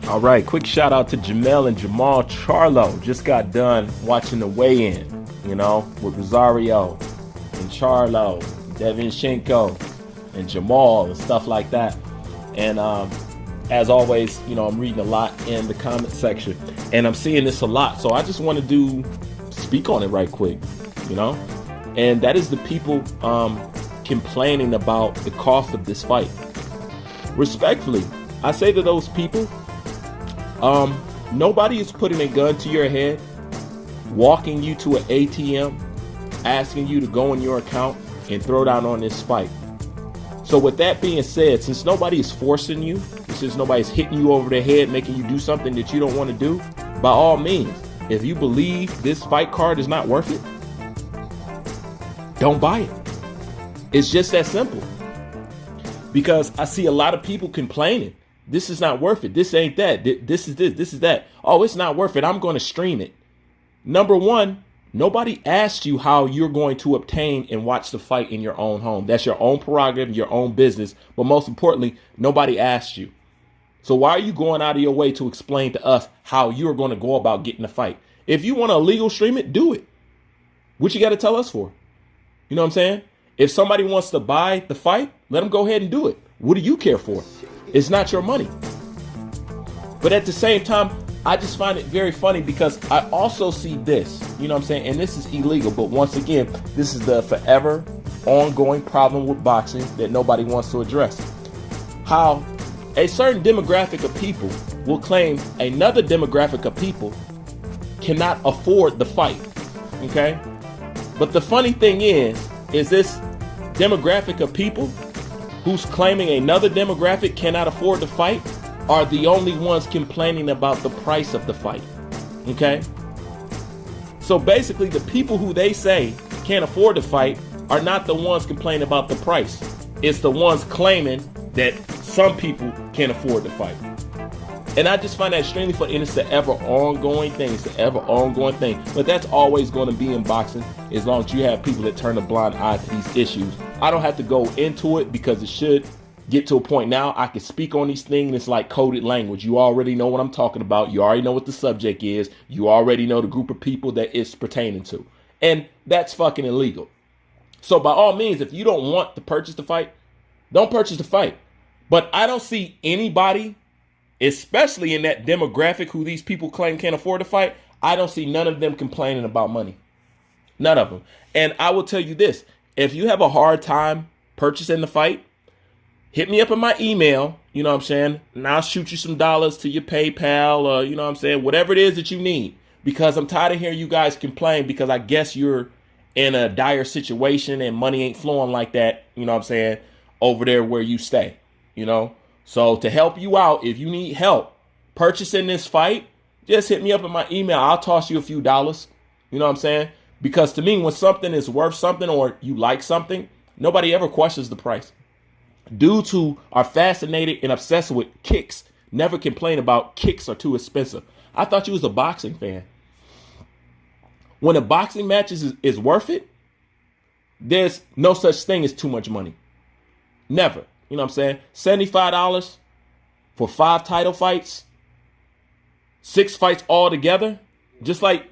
All right, quick shout out to Jamel and Jamal Charlo. Just got done watching the weigh-in, with Rosario and Charlo, Devinchenko and Jamal and stuff like that. And as always, I'm reading a lot in the comment section and I'm seeing this a lot. So I just want to speak on it right quick, and that is the people complaining about the cost of this fight. Respectfully, I say to those people, nobody is putting a gun to your head, walking you to an ATM, asking you to go in your account and throw down on this fight. So with that being said, since nobody is forcing you, since nobody's hitting you over the head, making you do something that you don't want to do, by all means, if you believe this fight card is not worth it, don't buy it. It's just that simple. Because I see a lot of people complaining. This is not worth it. This ain't that. This is this. This is that. Oh, it's not worth it. I'm going to stream it. Number one, nobody asked you how you're going to obtain and watch the fight in your own home. That's your own prerogative, your own business. But most importantly, nobody asked you. So why are you going out of your way to explain to us how you're going to go about getting the fight? If you want to illegal stream it, do it. What you got to tell us for? You know what I'm saying? If somebody wants to buy the fight, let them go ahead and do it. What do you care for? It's not your money. But at the same time, I just find it very funny because I also see this, you know what I'm saying? And this is illegal. But once again, this is the forever ongoing problem with boxing that nobody wants to address. How a certain demographic of people will claim another demographic of people cannot afford the fight. Okay? But the funny thing is this demographic of people who's claiming another demographic cannot afford the fight are the only ones complaining about the price of the fight. Okay? So basically, the people who they say can't afford the fight are not the ones complaining about the price. It's the ones claiming that some people can't afford the fight. And I just find that extremely funny. And it's the ever ongoing thing. It's the ever ongoing thing. But that's always going to be in boxing as long as you have people that turn a blind eye to these issues. I don't have to go into it because it should get to a point now I can speak on these things. It's like coded language. You already know what I'm talking about. You already know what the subject is. You already know the group of people that it's pertaining to. And that's fucking illegal. So by all means, if you don't want to purchase the fight, don't purchase the fight. But I don't see anybody, especially in that demographic who these people claim can't afford to fight, I don't see none of them complaining about money. None of them. And I will tell you this, if you have a hard time purchasing the fight, hit me up in my email, you know what I'm saying? And I'll shoot you some dollars to your PayPal or, you know what I'm saying? Whatever it is that you need. Because I'm tired of hearing you guys complain because I guess you're in a dire situation and money ain't flowing like that, you know what I'm saying, over there where you stay, So to help you out, if you need help purchasing this fight, just hit me up in my email. I'll toss you a few dollars. You know what I'm saying? Because to me, when something is worth something or you like something, nobody ever questions the price. Dudes who are fascinated and obsessed with kicks never complain about kicks are too expensive. I thought you was a boxing fan. When a boxing match is worth it, there's no such thing as too much money. Never. You know what I'm saying? $75 for 5 title fights, 6 fights all together. Just like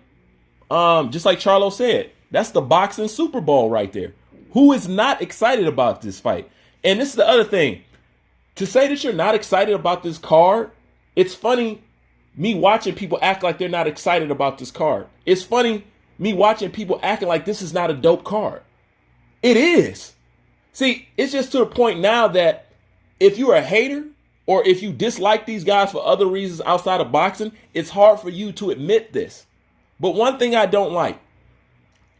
Charlo said, that's the boxing Super Bowl right there. Who is not excited about this fight? And this is the other thing. To say that you're not excited about this card, it's funny me watching people act like they're not excited about this card. It's funny me watching people acting like this is not a dope card. It is. See, it's just to the point now that if you're a hater or if you dislike these guys for other reasons outside of boxing, it's hard for you to admit this. But one thing I don't like,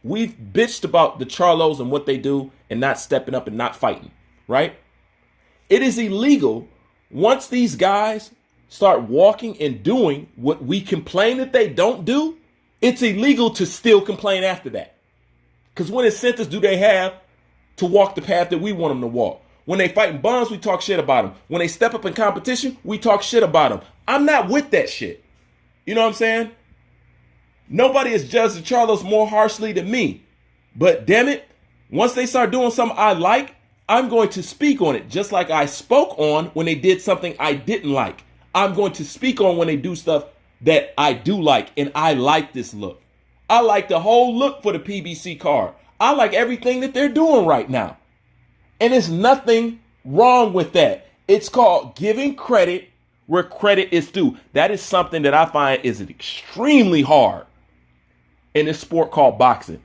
we've bitched about the Charlos and what they do and not stepping up and not fighting, right? It is illegal once these guys start walking and doing what we complain that they don't do. It's illegal to still complain after that. Because what incentives do they have to walk the path that we want them to walk? When they fight in bonds, we talk shit about them. When they step up in competition, we talk shit about them. I'm not with that shit. You know what I'm saying? Nobody has judged the Charlos more harshly than me. But damn it, once they start doing something I like, I'm going to speak on it. Just like I spoke on when they did something I didn't like. I'm going to speak on when they do stuff that I do like, and I like this look. I like the whole look for the PBC card. I like everything that they're doing right now. And there's nothing wrong with that. It's called giving credit where credit is due. That is something that I find is extremely hard in this sport called boxing,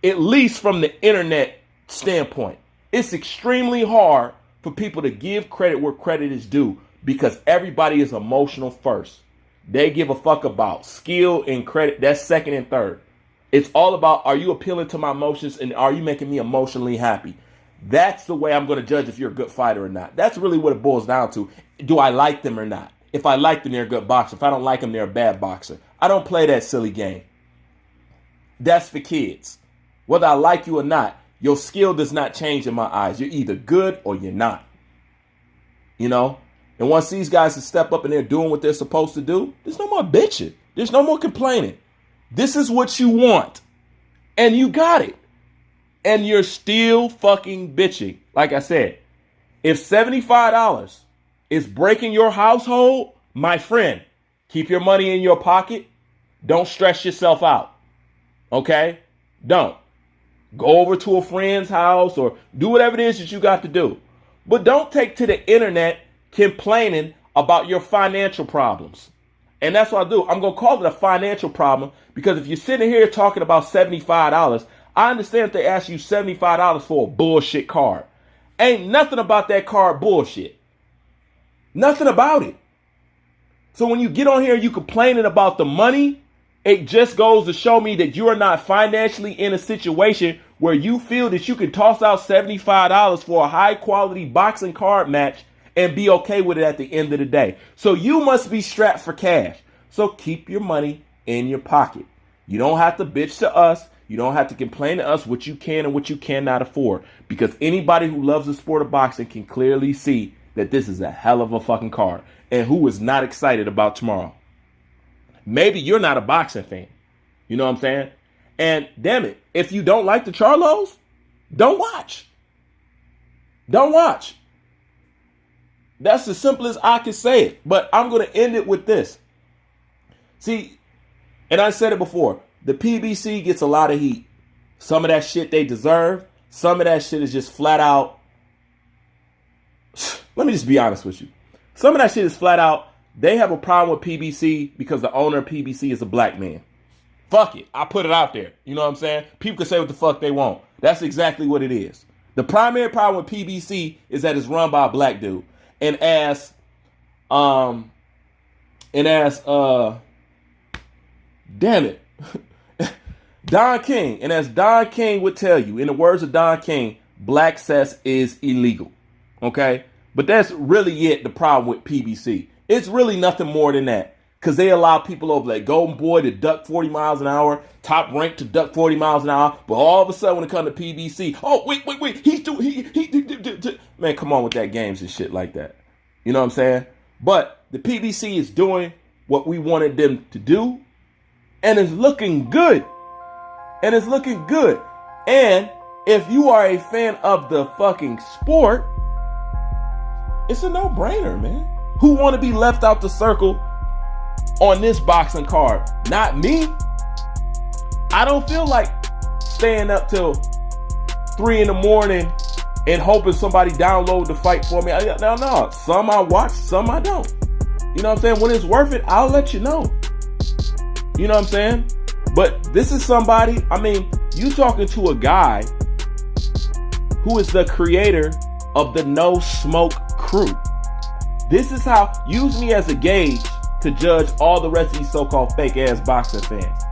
at least from the internet standpoint. It's extremely hard for people to give credit where credit is due because everybody is emotional first. They give a fuck about skill and credit. That's second and third. It's all about, are you appealing to my emotions and are you making me emotionally happy? That's the way I'm going to judge if you're a good fighter or not. That's really what it boils down to. Do I like them or not? If I like them, they're a good boxer. If I don't like them, they're a bad boxer. I don't play that silly game. That's for kids. Whether I like you or not, your skill does not change in my eyes. You're either good or you're not. You know? And once these guys step up and they're doing what they're supposed to do, there's no more bitching. There's no more complaining. This is what you want. And you got it. And you're still fucking bitching. Like I said, if $75 is breaking your household, my friend, keep your money in your pocket. Don't stress yourself out. Okay? Don't. Go over to a friend's house or do whatever it is that you got to do. But don't take to the internet complaining about your financial problems. And that's what I do. I'm going to call it a financial problem because if you're sitting here talking about $75, I understand if they ask you $75 for a bullshit card. Ain't nothing about that card bullshit. Nothing about it. So when you get on here and you complaining about the money, it just goes to show me that you are not financially in a situation where you feel that you can toss out $75 for a high quality boxing card match and be okay with it at the end of the day. So you must be strapped for cash. So keep your money in your pocket. You don't have to bitch to us. You don't have to complain to us what you can and what you cannot afford. Because anybody who loves the sport of boxing can clearly see that this is a hell of a fucking card. And who is not excited about tomorrow? Maybe you're not a boxing fan. You know what I'm saying? And damn it, if you don't like the Charlos, don't watch. Don't watch. That's as simple as I can say it. But I'm going to end it with this. See, and I said it before, the PBC gets a lot of heat. Some of that shit they deserve. Some of that shit is just flat out. Let me just be honest with you. Some of that shit is flat out. They have a problem with PBC because the owner of PBC is a black man. Fuck it. I put it out there. You know what I'm saying? People can say what the fuck they want. That's exactly what it is. The primary problem with PBC is that it's run by a black dude. And as damn it, Don King, and as Don King would tell you, in the words of Don King, black sex is illegal. Okay? But that's really the problem with PBC. It's really nothing more than that. Because they allow people over like Golden Boy to duck 40 miles an hour, Top Rank to duck 40 miles an hour. But all of a sudden when it comes to PBC, oh, wait. Man, come on with that games and shit like that. You know what I'm saying? But the PBC is doing what we wanted them to do. And it's looking good. And it's looking good. And if you are a fan of the fucking sport, it's a no-brainer, man. Who want to be left out the circle on this boxing card? Not me. I don't feel like staying up till 3 a.m. and hoping somebody download the fight for me. No. Some I watch, some I don't. You know what I'm saying? When it's worth it, I'll let you know. You know what I'm saying? But this is somebody, I mean, you talking to a guy who is the creator of the No Smoke crew. This is how, use me as a gauge to judge all the rest of these so-called fake-ass boxing fans.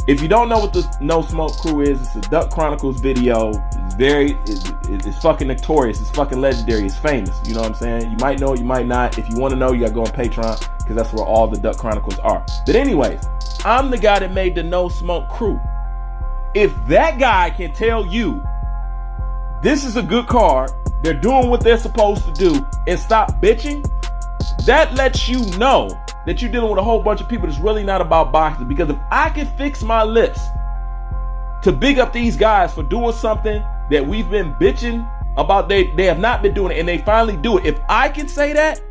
If you don't know what the No Smoke crew is, it's a Duck Chronicles video. It's fucking notorious. It's fucking legendary. It's famous. You know what I'm saying? You might know it, you might not. If you want to know, you gotta go on Patreon, because that's where all the Duck Chronicles are. But anyways, I'm the guy that made the No Smoke crew. If that guy can tell you this is a good card, they're doing what they're supposed to do, and stop bitching, that lets you know that you're dealing with a whole bunch of people that's really not about boxing. Because if I can fix my lips to big up these guys for doing something that we've been bitching about, they have not been doing it, and they finally do it. If I can say that,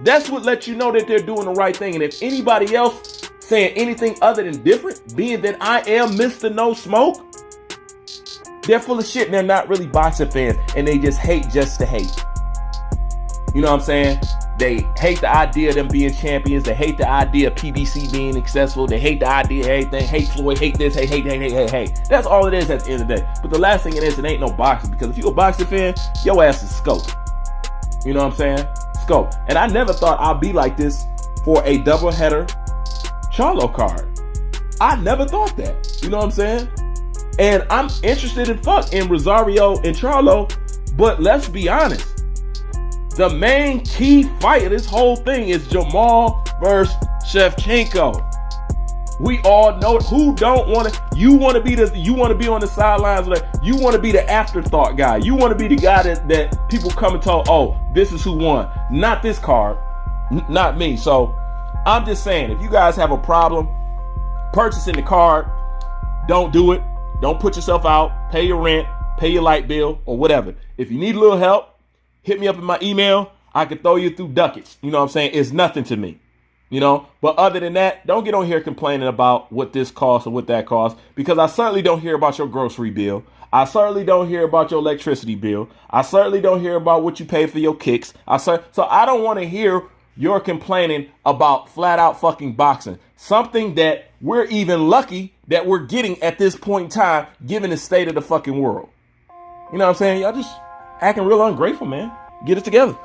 That's what lets you know that they're doing the right thing. And if anybody else saying anything other than different, being that I am Mr. No Smoke, they're full of shit and they're not really boxing fans. And they just hate just to hate. You know what I'm saying? They hate the idea of them being champions. They hate the idea of PBC being successful. They hate the idea of everything. Hate Floyd, hate this, hate. That's all it is at the end of the day. But the last thing it is, it ain't no boxing. Because if you a boxing fan, your ass is scope. You know what I'm saying? Scope. And I never thought I'd be like this for a doubleheader Charlo card. I never thought that. You know what I'm saying? And I'm interested in fuck in Rosario and Charlo. But let's be honest. The main key fight of this whole thing is Jamal versus Shevchenko. We all know who don't want to. You want to be on the sidelines. You want to be the afterthought guy. You want to be the guy that people come and tell, oh, this is who won. Not this card. Not me. So I'm just saying, if you guys have a problem purchasing the card, don't do it. Don't put yourself out. Pay your rent. Pay your light bill or whatever. If you need a little help, hit me up in my email. I can throw you through ducats. You know what I'm saying? It's nothing to me. You know? But other than that, don't get on here complaining about what this costs or what that costs. Because I certainly don't hear about your grocery bill. I certainly don't hear about your electricity bill. I certainly don't hear about what you pay for your kicks. So I don't want to hear your complaining about flat out fucking boxing. Something that we're even lucky that we're getting at this point in time, given the state of the fucking world. You know what I'm saying? Y'all just acting real ungrateful, man. Get it together.